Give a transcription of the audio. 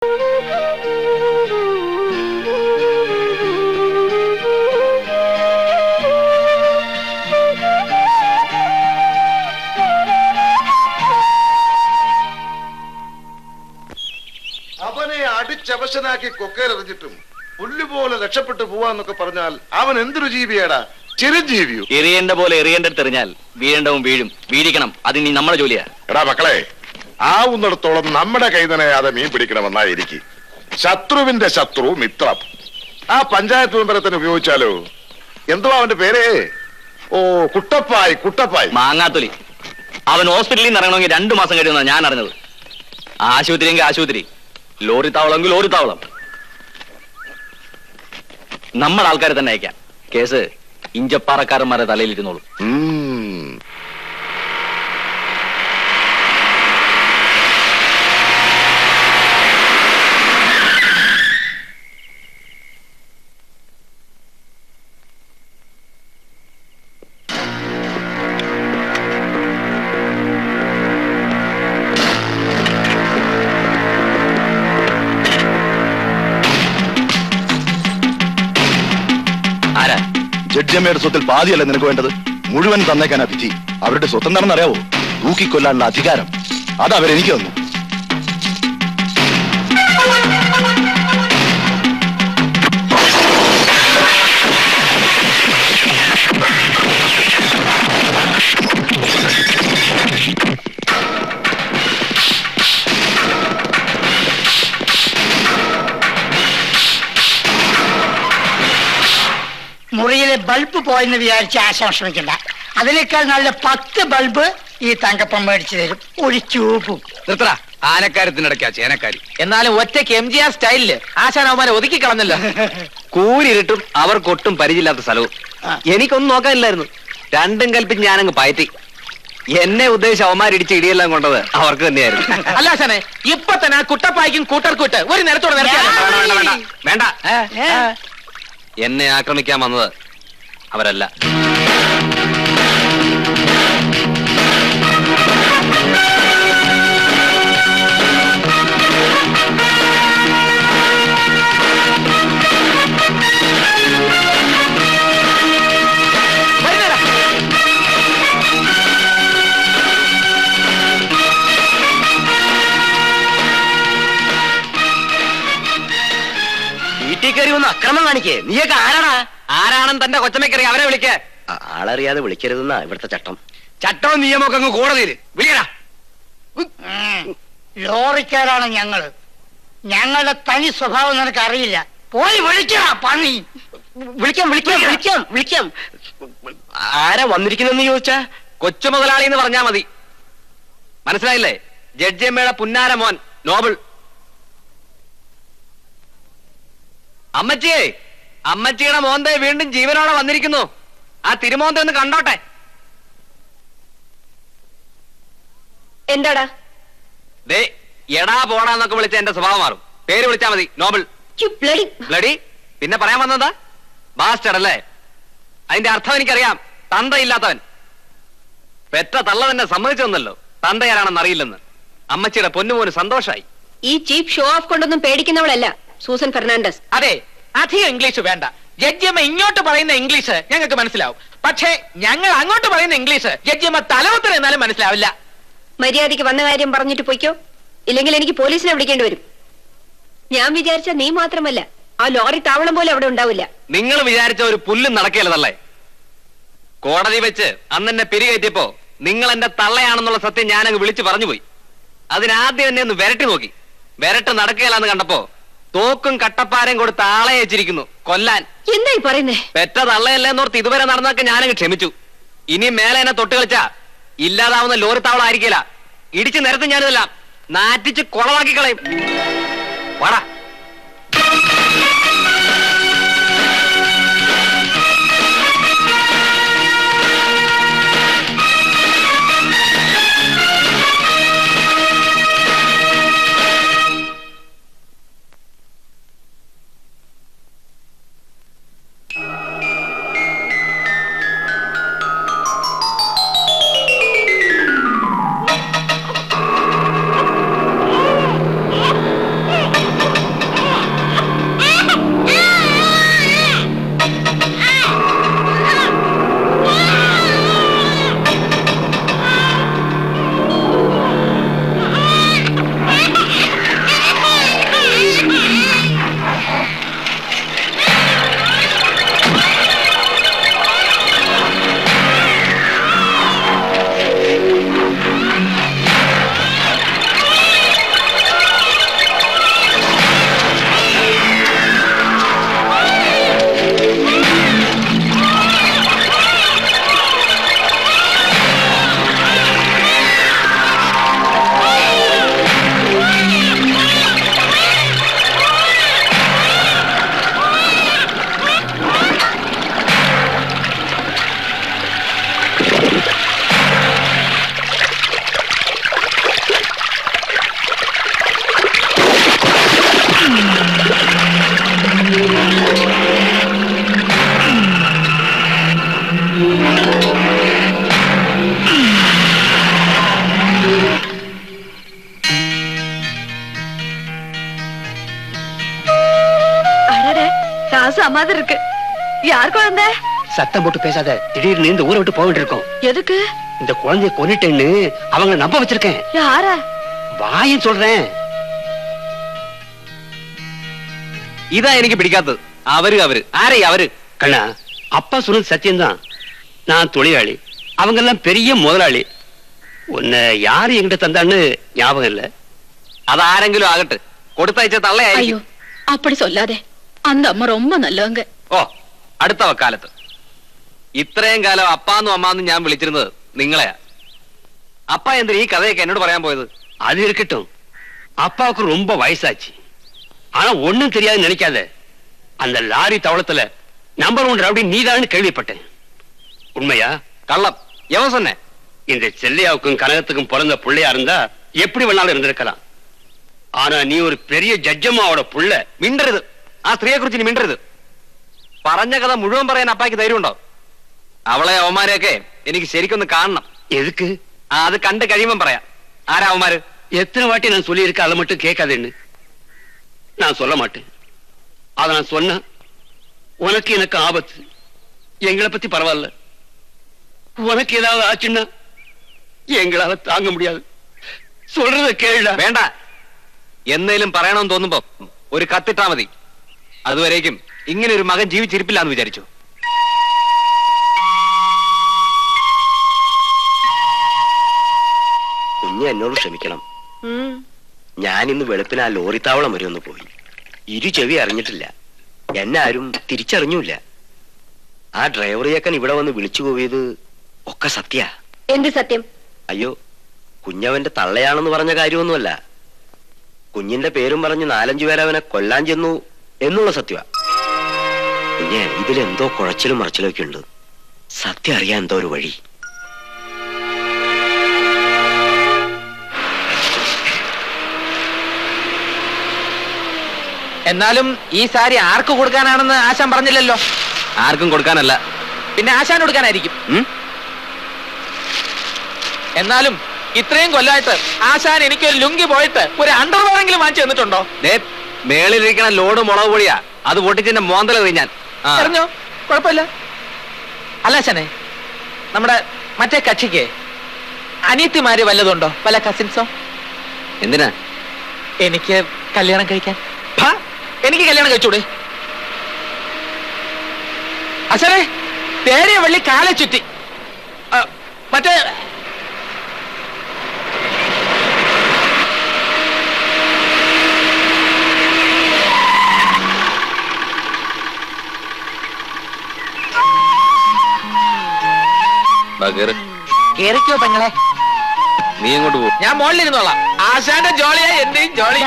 അവനെ അടിച്ചവശനാക്കി കൊക്കയിലെറിഞ്ഞിട്ടും പുല്ലുപോലെ രക്ഷപ്പെട്ടു പോവാന്നൊക്കെ പറഞ്ഞാൽ അവൻ എന്തൊരു ജീവിയാടാ? ചിരഞ്ജീവിയോ? എറിയേണ്ട പോലെ എറിയേണ്ടടുത്തെറിഞ്ഞാൽ വീഴേണ്ടവും വീഴും. വീഴിക്കണം, അത് നീ നമ്മുടെ ജോലിയാ. എടാ മക്കളെ, ആവുന്നിടത്തോളം നമ്മുടെ കൈ നനയാതെ മീൻ പിടിക്കണമെന്നായിരിക്കും. ശത്രുവിന്റെ ശത്രു മിത്രം. ആ പഞ്ചായത്ത് മെമ്പറെ തന്നെ ഉപയോഗിച്ചാലോ? എന്തുവാ അവന്റെ പേര്? ഓ, കുട്ടപ്പായി. കുട്ടപ്പായി മാങ്ങാത്തൊലി. അവൻ ഹോസ്പിറ്റലിൽ നിന്ന് ഇറങ്ങണമെങ്കിൽ 2 മാസം കഴിയുന്ന ഞാൻ അറിഞ്ഞത്. ആശുപത്രി എങ്കിൽ ആശുപത്രി, ലോറി താവളമെങ്കിൽ ലോറി താവളം. നമ്മുടെ ആൾക്കാരെ തന്നെ അയക്കാം. കേസ് ഇഞ്ചപ്പാറക്കാരന്മാരെ തലയിലിരുന്നോളൂ. ജഡ്ജിയമ്മയുടെ സ്വത്തിൽ പാതിയല്ല നിനക്ക് വേണ്ടത്, മുഴുവൻ തന്നേക്കാനാ വിധി. അവരുടെ സ്വത്ത് എന്താണെന്ന് അറിയാവോ? തൂക്കിക്കൊല്ലാനുള്ള അധികാരം. അത് അവരെനിക്ക് തന്നു. മുറിയിലെ ബൾബ് പോയെന്ന് വിചാരിച്ച് ആശംസിക്കണ്ട. അതിനേക്കാൾ നല്ല 10 ബൾബ് ഈ തങ്കപ്പം മേടിച്ചു തരും. ഒരു ട്യൂബും. നിർത്തടാ, ആനക്കാര്യത്തിനിടയ്ക്കാ ചേനക്കാരി. എന്നാലും ഒറ്റയ്ക്ക് MGR സ്റ്റൈലില് ആശാനവന്മാരെ ഒതുക്കി കളഞ്ഞല്ലോ. കൂരിരുട്ടും അവർക്കൊട്ടും പരിചയമില്ലാത്ത സ്ഥലവും. എനിക്കൊന്നും നോക്കാനില്ലായിരുന്നു. രണ്ടും കൽപ്പിച്ച് ഞാനങ്ങ് പയറ്റി. എന്നെ ഉദ്ദേശിച്ച് അവന്മാരിടിച്ച് ഇടിയെല്ലാം കൊണ്ടത് അവർക്ക് തന്നെയായിരുന്നു. അല്ല ആശാനെ, ഇപ്പൊ തന്നെ ആ കുട്ടപ്പായ്ക്കും കൂട്ടർക്കൂട്ട് ഒരു നേരത്തോടെ വേണ്ട. എന്നെ ആക്രമിക്കാൻ വന്നത് അവരല്ല. വീട്ടിൽ കയറി ഒന്ന് അക്രമം കാണിക്കേ. നീയൊക്കെ ആരാടാ? ആരാണെന്ന് തന്റെ കൊച്ചമ്മക്കറി അവരെ വിളിക്കേ. ആളറിയാതെ വിളിക്കരുതെന്നാ ഇവിടുത്തെ ചട്ടം. ചട്ടവും നിയമമൊക്കെ അങ്ങ് കോടതിയിൽ വിളിക്കടാ. ലോറിക്കാരാണ് ഞങ്ങള്. ഞങ്ങളുടെ തനി സ്വഭാവം നിനക്ക് അറിയില്ല. പോയി വിളിക്കടാ പണി. വിളിക്കാം. ആരാ വന്നിരിക്കുന്നെന്ന് ചോദിച്ചാ കൊച്ചു മുതലാളി എന്ന് പറഞ്ഞാ മതി. മനസ്സിലായില്ലേ? ജഡ്ജിയമ്മയുടെ പുന്നാര മോൻ നോബിൾ. അമ്മച്ചിയെ, അമ്മച്ചിയുടെ മോന്തെ വീണ്ടും ജീവനോടെ വന്നിരിക്കുന്നു. ആ തിരുമോന്തെ ഒന്ന് കണ്ടോട്ടെ. എന്താടാ? ദേ, എടാ പോടാന്നൊക്കെ വിളിച്ച എന്റെ സ്വഭാവം മാറും. പേര് വിളിച്ചാ മതി, നോബിൾ. ബ്ലഡി. പിന്നെ പറയാൻ വന്നതാ ബാസ്റ്റഡ് അല്ലേ? അതിന്റെ അർത്ഥം എനിക്കറിയാം. തന്തയില്ലാത്തവൻ. പെറ്റ തള്ള തന്നെ സമ്മതിച്ചു തന്നല്ലോ തന്തയാരാണെന്ന് അറിയില്ലെന്ന്. അമ്മച്ചിയുടെ പൊന്നുമോന് സന്തോഷായി. ഈ ചീപ്പ് ഷോ ഓഫ് കൊണ്ടൊന്നും പേടിക്കുന്നവളല്ല സൂസൻ ഫെർണാണ്ടസ്. അതെ, അധികം ഇംഗ്ലീഷ് വേണ്ട. ജഡ്ജിയമ്മ ഇങ്ങോട്ട് പറയുന്ന ഇംഗ്ലീഷ് ഞങ്ങൾക്ക് മനസ്സിലാവും. പക്ഷേ ഞങ്ങൾ അങ്ങോട്ട് പറയുന്ന ഇംഗ്ലീഷ് ജഡ്ജിയമ്മ തലവത്തിന് എന്നാലും മനസ്സിലാവില്ല. മര്യാദയ്ക്ക് വന്ന കാര്യം പറഞ്ഞിട്ട് പൊയ്ക്കോ, ഇല്ലെങ്കിൽ എനിക്ക് പോലീസിനെ വിളിക്കേണ്ടി വരും. ഞാൻ വിചാരിച്ച നീ മാത്രമല്ല, ആ ലോറി താവളം പോലെ അവിടെ ഉണ്ടാവില്ല. നിങ്ങൾ വിചാരിച്ച ഒരു പുല്ലും നടക്കുകയല്ലേ? കോടതി വെച്ച് അന്ന് എന്നെ പിരികയറ്റിയപ്പോ നിങ്ങൾ എന്റെ തള്ളയാണെന്നുള്ള സത്യം ഞാനങ്ങ് വിളിച്ചു പറഞ്ഞുപോയി. അതിനാദ്യം എന്നെ ഒന്ന് വിരട്ടി നോക്കി. വിരട്ട് നടക്കുകയല്ലാന്ന് കണ്ടപ്പോ തോക്കും കട്ടപ്പാരയും കൊടുത്ത് ആളെ അയച്ചിരിക്കുന്നു കൊല്ലാൻ. എന്തായി പറയുന്നേ? പെറ്റ തള്ളയല്ലേന്നോർത്ത് ഇതുവരെ നടന്നൊക്കെ ഞാനങ്ങ് ക്ഷമിച്ചു. ഇനി മേലെ എന്നെ തൊട്ട് കളിച്ചാ ഇല്ലാതാവുന്ന ലോറി താവളം ആയിരിക്കില്ല. ഇടിച്ചു നിരത്ത് ഞാനിതെല്ലാം നാറ്റിച്ച് കുളവാക്കി കളയും. വാടാ. என்னடே ராசு அம்மாதிரி இருக்கு யார் குழந்தை சத்தம் போட்டு பேசாத, திடீர்னு இந்த ஊரை விட்டு போக வேண்டியிருக்கோம். எதுக்கு இந்த குழந்தைய கொன்னிட்டேன்னு அவங்கள நம்ப வச்சிருக்கேன். யாரா வாயும் சொல்றேன். ഇതാ എനിക്ക് പിടിക്കാത്തത്. അവര് ആരേ അവര്? கண்ணா, அப்பா சொன்னது சத்தியம்தான். நான் தொழிலாளி, அவங்க எல்லாம் பெரிய முதலாளி. உன்னை யாரு என்கிட்ட தந்தான்னு ஞாபகம் இல்ல. അതാരെങ്കിലും ആകട്ടെ, കൊടുത്തയച്ച തള്ളയായിരിക്കും. ஐயோ அப்படி சொல்லாதே, அந்த அம்மா ரொம்ப நல்லவங்க. ഓ, അടുത്ത വക്കാലത്ത്. ഇത്രയും കാലം അപ്പാന്നും അമ്മാന്നും ഞാൻ വിളിച്ചിരുന്നത് നിങ്ങളെയാ. അപ്പ എന്തിനാ ഈ കഥയൊക്കെ എന്നോട് പറയാൻ പോയത്? அது இருக்கட்டும், அப்பாவுக்கு ரொம்ப வயசாச்சு. ஆனா ஒண்ணும் தெரியாது நினைக்காத. அந்த லாரி தவளத்துல நம்பர் 1 ரவுடி நீதான்னு கேள்விப்பட்டேன். உண்மையா? കള്ളം. എവൻ சொன்னே? இந்த செல்லையாவுக்கும் கனகத்துக்கும் பிறந்த பிள்ளையா இருந்தா எப்படி வேணாலும் இருந்திருக்கலாம். ஆனா நீ ஒரு பெரிய ஜட்ஜம்மாவோட புள்ள. മിണ്ടരുത്. ആ സ്ത്രീയെ കുറിച്ച് ഇനി മിണ്ടരുത്. പറഞ്ഞ കഥ മുഴുവൻ പറയാൻ അപ്പായ്ക്ക് ധൈര്യമുണ്ടോ? അവളെ അവന്മാരെയൊക്കെ എനിക്ക് ശരിക്കൊന്ന് കാണണം. எதுக்கு? അത് കണ്ട് കഴിയുമ്പം പറയാം. ആരാ അവന്മാര്? எத்தனை வாட்டி நான் சொல்லியிருக்கேன், அதை மட்டும் கேட்காதேன்னு. நான் சொல்ல மாட்டேன். அதை நான் சொன்ன உனக்கு எனக்கு ஆபத்து. எங்களை பத்தி பரவாயில்ல, உனக்கு ஏதாவது ஆச்சுன்னா எங்களால தாங்க முடியாது. சொல்றத கேளுடா. വേണ്ട. എന്നേലും പറയണമെന്ന് തോന്നുമ്പോ ഒരു കത്തിട്ടാ മതി. അതുവരേക്കും ഇങ്ങനെ ഒരു മകൻ ജീവിച്ചിരിപ്പില്ലാന്ന് വിചാരിച്ചു. കുഞ്ഞ് എന്നോട് ക്ഷമിക്കണം. ഞാൻ ഇന്ന് വെളുപ്പിന് ആ ലോറിത്താവളം വരെ ഒന്ന് പോയി. ചെവി അറിഞ്ഞിട്ടില്ല. എന്നെ ആരും തിരിച്ചറിഞ്ഞൂല്ല. ആ ഡ്രൈവറിയേക്കൻ ഇവിടെ വന്ന് വിളിച്ചു പോയത് ഒക്കെ സത്യ. എന്ത് സത്യം? അയ്യോ, കുഞ്ഞവന്റെ തള്ളയാണെന്ന് പറഞ്ഞ കാര്യമൊന്നുമല്ല. കുഞ്ഞിന്റെ പേരും പറഞ്ഞ് 4-5 പേരെ അവനെ കൊല്ലാൻ ചെന്നു എന്നുള്ള സത്യ. കുഞ്ഞെ, ഇതിലെന്തോ കുഴച്ചിലും മറച്ചിലും ഒക്കെ ഉണ്ട്. സത്യം അറിയാൻ എന്തോ ഒരു വഴി. എന്നാലും ഈ സാരി ആർക്ക് കൊടുക്കാനാണെന്ന് ആശാൻ പറഞ്ഞില്ലല്ലോ. ആർക്കും കൊടുക്കാനല്ല, പിന്നെ ആശാൻ കൊടുക്കാനായിരിക്കും. ഉം? എന്നാലും ഇത്രയും കൊല്ലായിട്ട് ആശാൻ എനിക്കൊരു ലുങ്കി പോയിട്ട് ഒരു അണ്ടർവെയറെങ്കിലും വാങ്ങിച്ചു തന്നിട്ടുണ്ടോ? ദേ, മേളിലിരിക്കണ ലോഡ് മുളക് പൊടിയാ. അത് പൊട്ടിച്ചെന്റെ മോന്തല കഴിഞ്ഞാൽ അറിഞ്ഞോ? കുഴപ്പമില്ല. അല്ല ആശാനെ, നമ്മുടെ മറ്റേ കക്ഷിക്ക് അനിയത്തിമാര് വല്ലതുണ്ടോ? വല്ല കസിൻസോ? എന്തിനാ? എനിക്ക് കല്യാണം കഴിക്കാൻ. എനിക്ക് കല്യാണം കഴിച്ചൂടെ? അച്ഛനെ, തേടിയ വള്ളി കാലെ ചുറ്റി. മറ്റേ കേറിക്കോ പെങ്ങളെ. നീ എങ്ങോട്ട് പോ? ഞാൻ മോളിലിരുന്നോളാം. ആശാന്റെ ജോളിയാ എന്റെയും ജോളി.